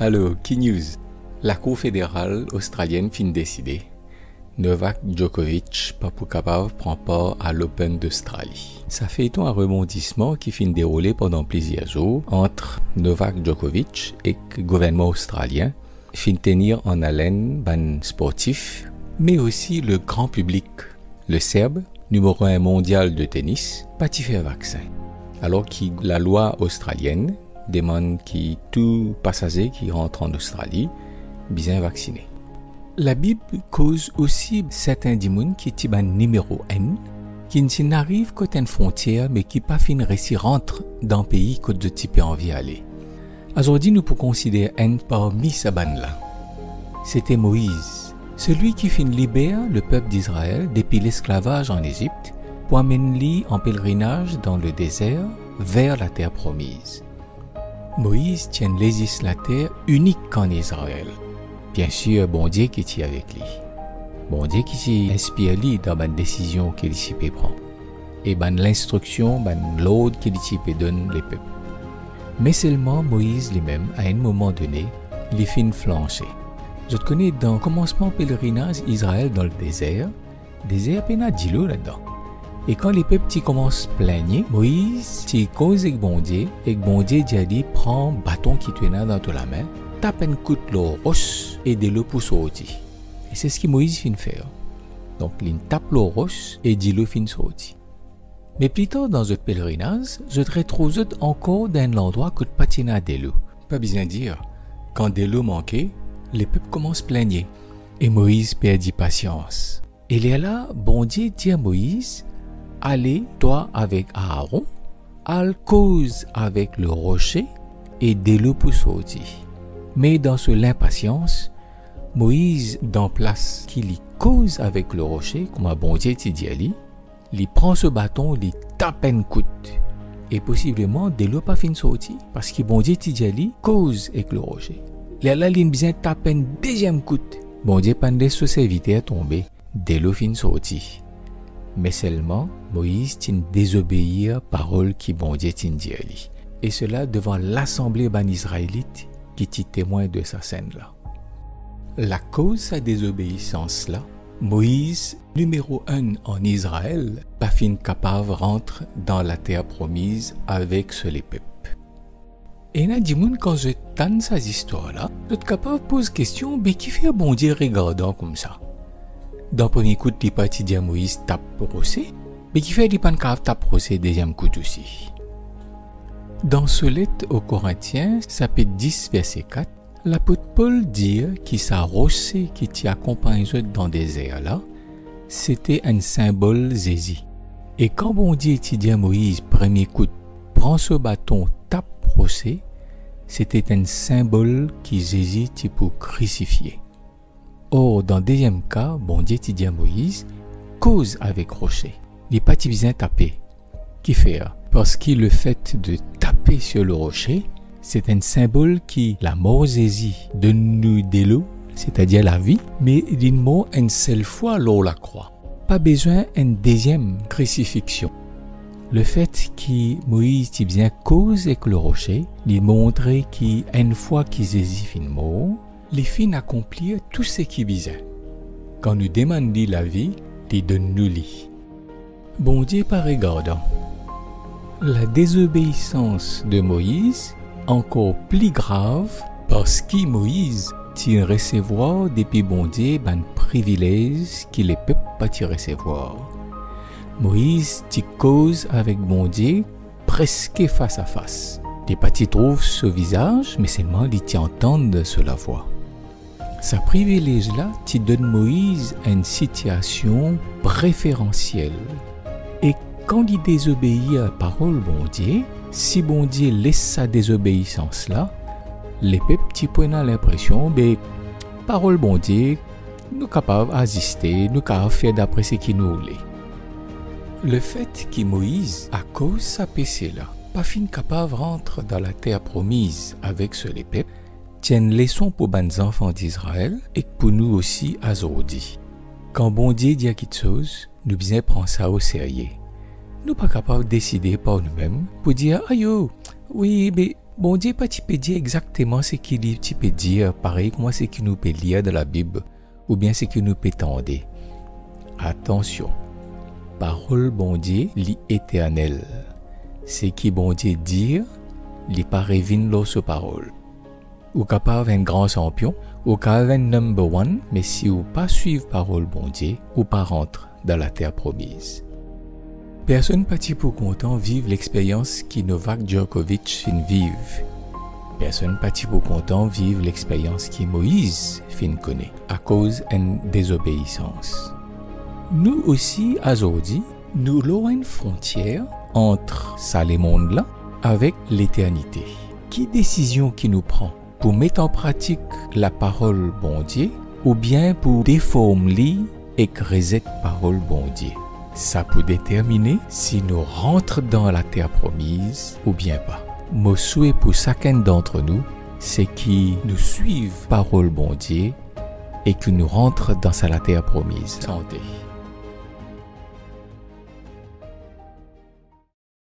Alors, Key News. La Cour fédérale australienne fin décidé. Novak Djokovic, pas pour capable, prend part à l'Open d'Australie. Ça fait un rebondissement qui fin déroulé pendant plusieurs jours entre Novak Djokovic et le gouvernement australien, fin tenir en haleine ban sportif, mais aussi le grand public. Le Serbe, numéro 1 mondial de tennis, pas y fait vaccin. Alors que la loi australienne demande que tout passager qui rentre en Australie bien vacciné. La Bible cause aussi certains démons qui sont un numéro N, qui n'arrivent qu'à une frontière, mais qui pas fin réussi rentre dans le pays que de type envie aller. Aujourd'hui, nous pouvons considérer N parmi ces bandes-là. C'était Moïse, celui qui fin libère le peuple d'Israël depuis l'esclavage en Égypte pour amener en pèlerinage dans le désert vers la terre promise. Moïse tient législateur unique en Israël. Bien sûr, bon Dieu qui est avec lui. Bon Dieu qui inspire lui dans la décision qu'il peut prendre. Et dans l'instruction, l'ordre qu'il peut donner les peuples. Mais seulement Moïse lui-même, à un moment donné, il fin flancher. Je te connais dans le commencement pèlerinage Israël dans le désert peine à d'îlot là-dedans. Et quand les peuples commencent à plaigner, Moïse cause avec bon Dieu, et bon Dieu dit prends bâton qui te dans toute la main, tape un coup de l'eau roche et de l'eau pour sortir. Et c'est ce que Moïse fin faire. Donc il tape l'eau roche et dit l'eau fin sortir. Mais plus tard dans ce pèlerinage, je te retrouve encore dans l'endroit que tu patines de l'eau. Pas besoin de dire, quand de l'eau manquait, les peuples commencent à plaigner. Et Moïse perdit patience. Et là, bon Dieu dit à Moïse, allez, toi avec Aaron, al cause avec le rocher et de l'eau pour sortir. Mais dans l'impatience, Moïse, dans place qu'il y cause avec le rocher, comme un bon Dieu dit à lui, il prend ce bâton, il tape un coup. Et possiblement, de l'eau pas fin sortir, parce que bon Dieu dit à lui, cause avec le rocher. Là, il vient taper un deuxième coup. Bon Dieu pendant ce serviteur tomber, de l'eau fin sortir. Mais seulement, Moïse tient désobéir parole qui bon Dieu dit à lui. Et cela devant l'assemblée ban israélite qui est témoin de sa scène-là. La cause de sa désobéissance-là, Moïse, numéro 1 en Israël, pas fin capable de rentrer dans la terre promise avec ce les peuples. Et là, dis-moi, quand je tanne ces histoires-là, je suis capable de poser question, mais qui fait bon Dieu regardant comme ça? Dans le premier coup, il pas dit à Moïse tape procès, mais qui fait il pas capable tape procès deuxième coup aussi. Dans ce lettre aux Corinthiens, chapitre 10, verset 4, l'apôtre Paul dit que sa rocher qui t'y accompagne dans le désert là, c'était un symbole Jésus. Et quand bon Dieu dit à Moïse, premier coup, prends ce bâton, tape procès, c'était un symbole qui Jésus t'y pour crucifier. Or, dans le deuxième cas, bon Dieu dit à Moïse, cause avec rocher. Il n'est pas besoin taper. Qui fait? Parce que le fait de taper sur le rocher, c'est un symbole qui, la mort Jésus, donne nous de l'eau, c'est-à-dire la vie, mais il mort une seule fois lors la croix. Pas besoin d'une deuxième crucifixion. Le fait que Moïse dit bien cause avec le rocher, il montre qu'une fois que Jésus finit mort, il finit accomplir tout ce qui est besoin. Quand nous demandons la vie, il donne nous lit. Bon Dieu pas regardant. La désobéissance de Moïse, encore plus grave, parce que Moïse tient recevoir depuis bon Dieu un privilège qu'il ne peut pas recevoir. Moïse t'y cause avec bon Dieu presque face à face. Il pas t'y trouve ce visage, mais seulement il t'y entend sur la voix. Ce privilège-là t'y donne Moïse une situation préférentielle. Et quand il désobéit à la parole bon Dieu, si bon Dieu laisse sa désobéissance-là, les peuples prennent l'impression, ben, parole bon Dieu, nous sommes capables d'assister, nous sommes capables de faire d'après ce qu'il nous voulait. Le fait que Moïse, à cause de sa péché-là, pas fin capable de rentrer dans la terre promise avec ce les peuples, tient une leçon pour les enfants d'Israël et pour nous aussi à aujourd'hui. Quand bon Dieu dit quelque chose, nous bien prendre ça au sérieux. Nous pas capables de décider par nous-mêmes pour dire aïe, oui, mais Bon Dieu pas peut dire exactement ce qu'il peut dire, pareil comme ce qu'il nous peut lire dans la Bible, ou bien ce qu'il nous peut tendre. Attention, parole bon Dieu, l'éternel. Ce qui bon Dieu dire, li pas revient l'autre parole. Ou capable un grand champion, ou capable un number one, mais si ou pas suivre parole bon Dieu, ou pas rentre dans la terre promise. Personne parti pour content vivre l'expérience qui Novak Djokovic fin vive. Personne parti pour content vivre l'expérience qui Moïse fin connaît à cause d'une désobéissance. Nous aussi, aujourd'hui, nous avons une frontière entre ça le monde là avec l'éternité. Qui décision qui nous prend pour mettre en pratique la parole bon Dieu ou bien pour déformer et reset parole bon Dieu? Ça peut déterminer si nous rentrons dans la terre promise ou bien pas. Mon souhait pour chacun d'entre nous, c'est qu'ils nous suivent parole bon Dieu et que nous rentrons dans la terre promise. Santé.